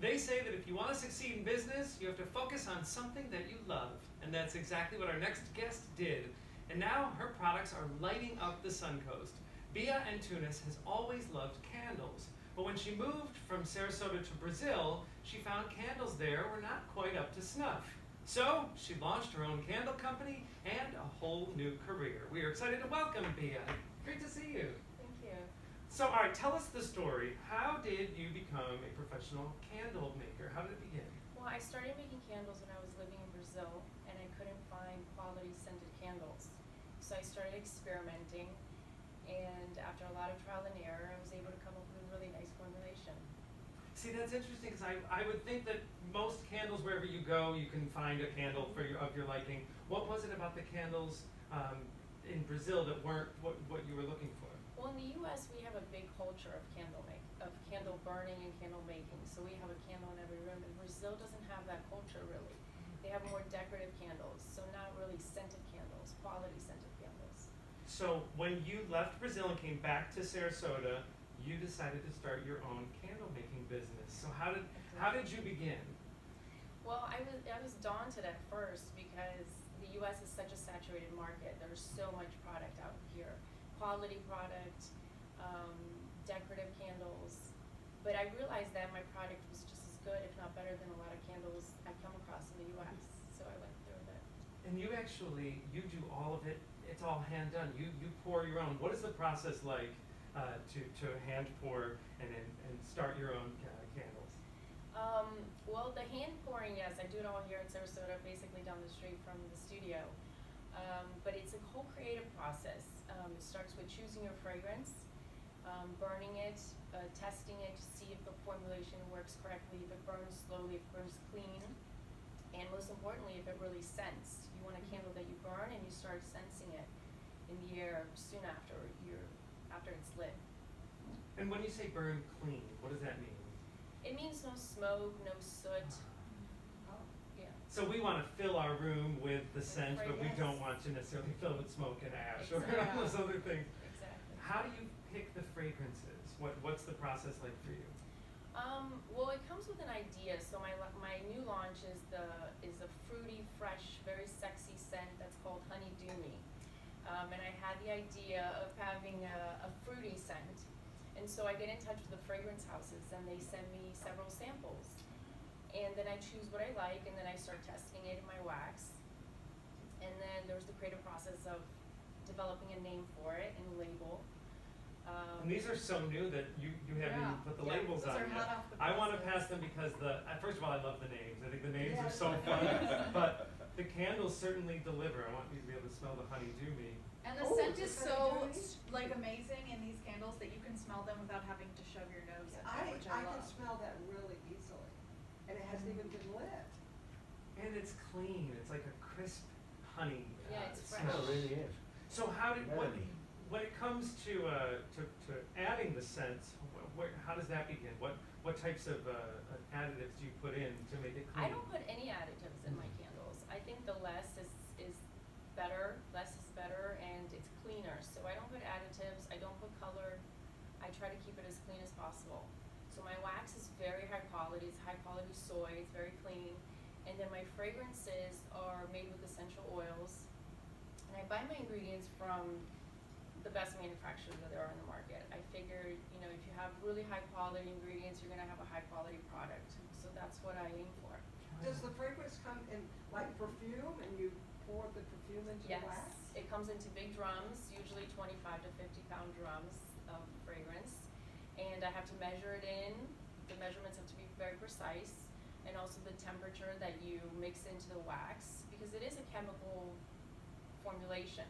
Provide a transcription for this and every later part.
They say that if you want to succeed in business, you have to focus on something that you love. And that's exactly what our next guest did. And now her products are lighting up the Suncoast. Bia Antunes has always loved candles. But when she moved from Sarasota to Brazil, she found candles there were not quite up to snuff. So she launched her own candle company and a whole new career. We are excited to welcome Bia. Great to see you. Thank you. So, all right, tell us the story. How did you become a professional candle maker? How did it begin? Well, I started making candles when I was living in Brazil, and I couldn't find quality scented candles. So I started experimenting, and after a lot of trial and error, I was able to come up with a really nice formulation. See, that's interesting because I would think that most candles, wherever you go, you can find a candle of your liking. What was it about the candles in Brazil that weren't what you were looking for? Well, in the U.S., we have a big culture of candle burning and candle making. So we have a candle in every room. And Brazil doesn't have that culture really. They have more decorative candles, so not really scented candles, quality scented candles. So when you left Brazil and came back to Sarasota, you decided to start your own candle making business. So how did you begin? Well, I was daunted at first because the U.S. is such a saturated market. There's so much product out here, quality product, decorative candles. But I realized that my product was just as good, if not better, than a lot of candles I come across in the U.S. So I went through with it. And you do all of it. It's all hand done. You pour your own. What is the process like to hand pour and start your own candles? Well, the hand pouring, yes, I do it all here in Sarasota, basically down the street from the studio. But it's a whole creative process. It starts with choosing your fragrance, burning it, testing it to see if the formulation works correctly, if it burns slowly, if it burns clean, and most importantly, if it really scents. You want a candle that you burn and you start sensing it in the air soon after it's lit. And when you say burn clean, what does that mean? It means no smoke, no soot. Yeah. So we want to fill our room with the scent, but we Yes. don't want to necessarily fill it with smoke and ash or Exactly. those other things. Exactly. How do you pick the fragrances? What's the process like for you? Well, it comes with an idea. So my new launch is a fruity, fresh, very sexy scent that's called Honey Do Me. And I had the idea of having a fruity scent. And so I get in touch with the fragrance houses and they send me several samples. And then I choose what I like and then I start testing it in my wax. And then there's the creative process of developing a name for it and a label. And these are so new that you haven't even put the labels those on are yet. hot off the I want to presses. pass them because first of all, I love the names. I think the names are Yes. so fun. But the candles certainly deliver. I want you to be able to smell the Honey Do Me. And the Oh, scent is is it so honey doing? like amazing in these candles that you can smell them without having to shove your nose in I them, which I can love. smell that really easily, and it hasn't even been lit. And it's clean. It's like a crisp honey Yeah, it's fresh. smell. It really is. So how did Really? when it comes to adding the scents, how does that begin? What types of additives do you put in to make it clean? I don't put any additives in my candles. I think the less is better, less is better, and it's cleaner. So I don't put additives, I don't put color. I try to keep it as clean as possible. So my wax is very high quality, it's high quality soy, it's very clean. And then my fragrances are made with essential oils. And I buy my ingredients from the best manufacturers that there are in the market. I figure, if you have really high quality ingredients, you're gonna have a high quality product. So that's what I aim for. Does the fragrance come in like perfume, and you pour the perfume into the wax? Yes, it comes into big drums, usually 25 to 50-pound drums of fragrance. And I have to measure it in. The measurements have to be very precise. And also the temperature that you mix into the wax, because it is a chemical formulation.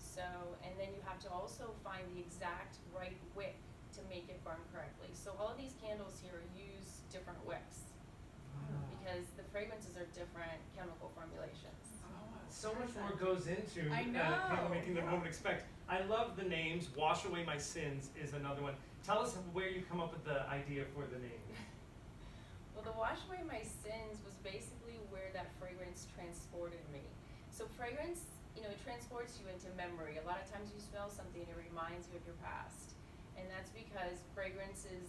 So, and then you have to also find the exact right wick to make it burn correctly. So all of these candles here use different wicks because the fragrances are different chemical formulations. So much more goes into I candle know. making than one would expect. I love the names. Wash Away My Sins is another one. Tell us where you come up with the idea for the name. Well, the Wash Away My Sins was basically where that fragrance transported me. So fragrance, it transports you into memory. A lot of times you smell something and it reminds you of your past. And that's because fragrance is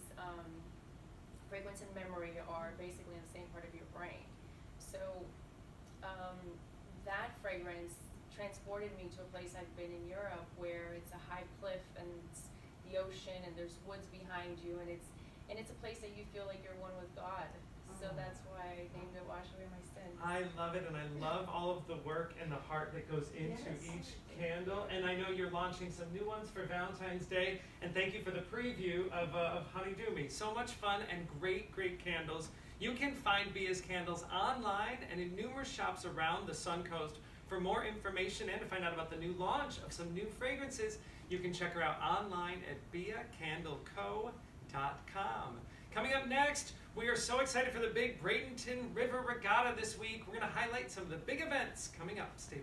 fragrance and memory are basically in the same part of your brain. So that fragrance transported me to a place I've been in Europe where it's a high cliff and it's the ocean and there's woods behind you, and it's a place that you feel like you're one with God. So that's why I named it Wash Away My Sin. I love it, and I love all of the work and the heart that goes into Yes. each candle. And I know you're launching some new ones for Valentine's Day. And thank you for the preview of Honey Do Me. So much fun and great, great candles. You can find Bia's candles online and in numerous shops around the Suncoast. For more information and to find out about the new launch of some new fragrances, you can check her out online at biacandleco.com. Coming up next, we are so excited for the big Bradenton River Regatta this week. We're going to highlight some of the big events coming up. Stay